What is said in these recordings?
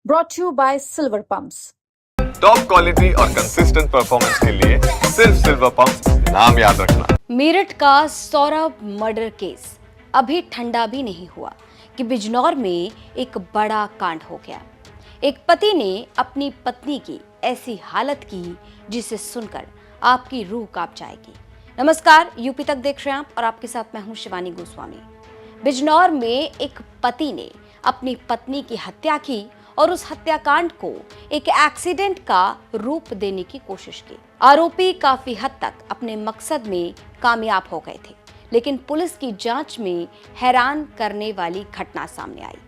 brought to you by Silver Pumps. Top quality और consistent performance के लिए सिर्फ सिल्वर पंप नाम याद रखना। मेरठ का सौरभ मर्डर केस अभी ठंडा भी नहीं हुआ कि बिजनौर में एक बड़ा कांड हो गया। एक पति ने अपनी पत्नी की ऐसी हालत की जिसे सुनकर आपकी रूह कांप जाएगी। नमस्कार, यूपी तक देख रहे हैं आप और आपके साथ मैं हूं शिवानी गोस्वामी। बिजनौर में एक पति ने अपनी पत्नी की हत्या की और उस हत्याकांड को एक एक्सीडेंट का रूप देने की कोशिश की। आरोपी काफी हद तक अपने मकसद में कामयाब हो गए थे, लेकिन पुलिस की जांच में हैरान करने वाली घटना सामने आई।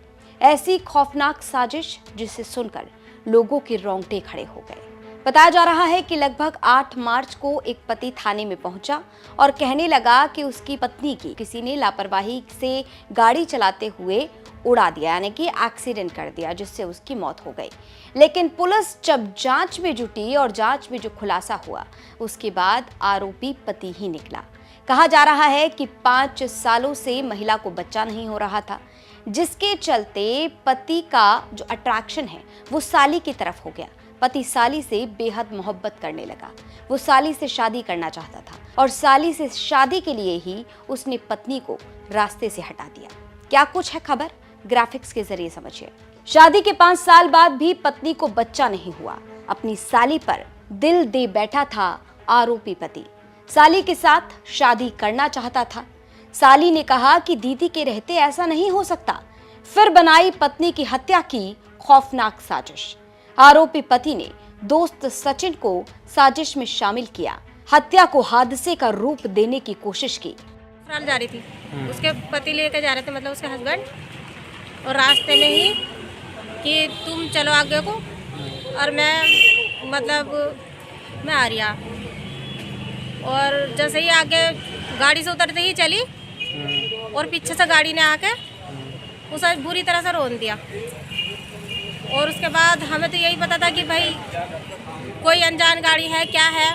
ऐसी खौफनाक साजिश जिसे सुनकर लोगों के रोंगटे खड़े हो गए। बताया जा रहा है कि लगभग 8 मार्च को एक पति थाने में पहुंचा और कहने लगा कि उसकी पत्नी की किसी ने लापरवाही से गाड़ी चलाते हुए उड़ा दिया, यानी कि एक्सीडेंट कर दिया, जिससे उसकी मौत हो गई। लेकिन पुलिस जब जांच में जुटी और जांच में जो खुलासा हुआ उसके बाद आरोपी पति ही निकला। कहा जा रहा है कि 5 सालों से महिला को बच्चा नहीं हो रहा था, जिसके चलते पति का जो अट्रैक्शन है वो साली की तरफ हो गया। पति साली से बेहद मोहब्बत करने लगा। वो साली से शादी करना चाहता था और साली से शादी के लिए ही उसने पत्नी को रास्ते से हटा दिया। क्या कुछ है खबर, ग्राफिक्स के जरिए समझिए। शादी के 5 साल बाद भी पत्नी को बच्चा नहीं हुआ। अपनी साली पर दिल दे बैठा था आरोपी पति। साली के साथ शादी करना चाहता था। साली ने कहा कि दीदी के रहते ऐसा नहीं हो सकता। फिर बनाई पत्नी की हत्या की खौफनाक साजिश। आरोपी पति ने दोस्त सचिन को साजिश में शामिल किया। हत्या को हादसे का रूप देने की कोशिश की। जा रही थी, उसके पति लेकर जा रहे थे, मतलब उसके हस्बैंड, और रास्ते में ही कि तुम चलो आगे को, और मैं आ रही। और जैसे ही आगे गाड़ी से उतरते ही चली और पीछे से गाड़ी ने आके उसे बुरी तरह से रोन दिया। और उसके बाद हमें तो यही पता था कि भाई कोई अनजान गाड़ी है, क्या है।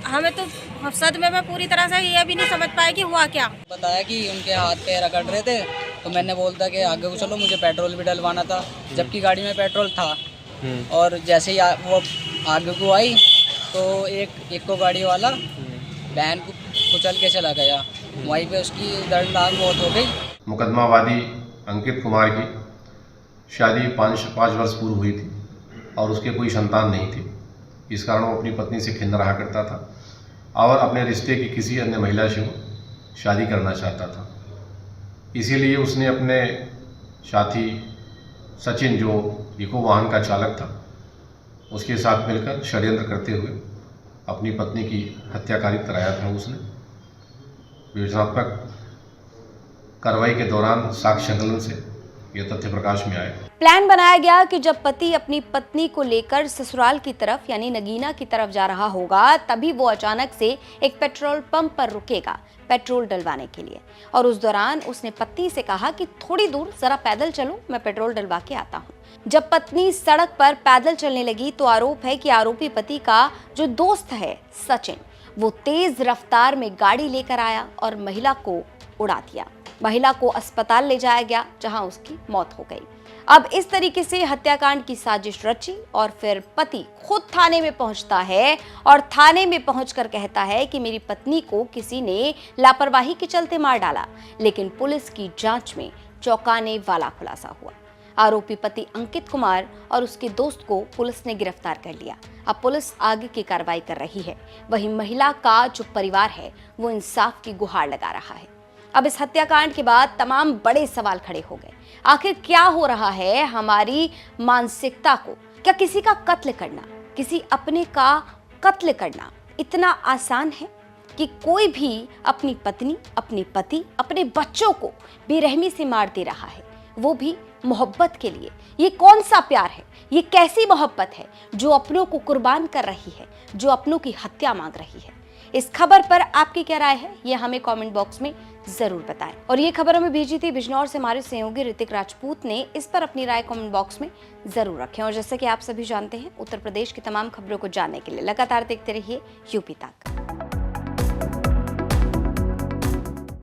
हमें तो सदमे में पूरी तरह से ये भी नहीं समझ पाए कि हुआ क्या। बताया कि उनके हाथ पैर रगड़ रहे थे, तो मैंने बोलता कि आगे को चलो, मुझे पेट्रोल भी डलवाना था, जबकि गाड़ी में पेट्रोल था। और जैसे ही वो आगे को आई तो एक को गाड़ी वाला बहन को कुचल के चला गया। वहीं पे उसकी दर्दनाक मौत हो गई। मुकदमा वादी अंकित कुमार की शादी 5 वर्ष पूर्व हुई थी और उसके कोई संतान नहीं थी। इस कारण वो अपनी पत्नी से खिन्न रहा करता था और अपने रिश्ते की किसी अन्य महिला से वो शादी करना चाहता था। इसीलिए उसने अपने साथी सचिन, जो इको वाहन का चालक था, उसके साथ मिलकर षड्यंत्र करते हुए अपनी पत्नी की हत्याकारी कराया था। उसने विवेचनात्मक कार्रवाई के दौरान साक्ष्य संकलन से यह तथ्य प्रकाश में आए। प्लान बनाया गया कि जब पति अपनी पत्नी को लेकर ससुराल की तरफ यानी नगीना की तरफ जा रहा होगा, तभी वो अचानक से एक पेट्रोल पंप पर रुकेगा पेट्रोल डलवाने के लिए। और उस दौरान उसने पत्नी से कहा कि थोड़ी दूर जरा पैदल चलो, मैं पेट्रोल डलवा के आता हूँ। जब पत्नी सड़क पर पैदल चलने लगी तो आरोप है कि आरोपी पति का जो दोस्त है सचिन, वो तेज रफ्तार में गाड़ी लेकर आया और महिला को उड़ा दिया। महिला को अस्पताल ले जाया गया, जहां उसकी मौत हो गई। अब इस तरीके से हत्याकांड की साजिश रची और फिर पति खुद थाने में पहुंचता है और थाने में पहुंचकर कहता है कि मेरी पत्नी को किसी ने लापरवाही के चलते मार डाला। लेकिन पुलिस की जांच में चौंकाने वाला खुलासा हुआ। आरोपी पति अंकित कुमार और उसके दोस्त को पुलिस ने गिरफ्तार कर लिया। अब पुलिस आगे की कार्रवाई कर रही है। वहीं महिला का जो परिवार है वो इंसाफ की गुहार लगा रहा है। अब इस हत्याकांड के बाद तमाम बड़े सवाल खड़े हो गए। आखिर क्या हो रहा है हमारी मानसिकता को? क्या किसी का कत्ल करना, किसी अपने का कत्ल करना इतना आसान है कि कोई भी अपनी पत्नी, अपने पति, अपने बच्चों को बेरहमी से मार दे रहा है, वो भी मोहब्बत के लिए? ये कौन सा प्यार है? ये कैसी मोहब्बत है जो अपनों को कुर्बान कर रही है, जो अपनों की हत्या मांग रही है? इस खबर पर आपकी क्या राय है, ये हमें कमेंट बॉक्स में जरूर बताएं। और ये खबर हमें भेजी थी बिजनौर से हमारे सहयोगी ऋतिक राजपूत ने। इस पर अपनी राय कमेंट बॉक्स में जरूर रखें। और जैसे कि आप सभी जानते हैं, उत्तर प्रदेश की तमाम खबरों को जानने के लिए लगातार देखते रहिए यूपी तक।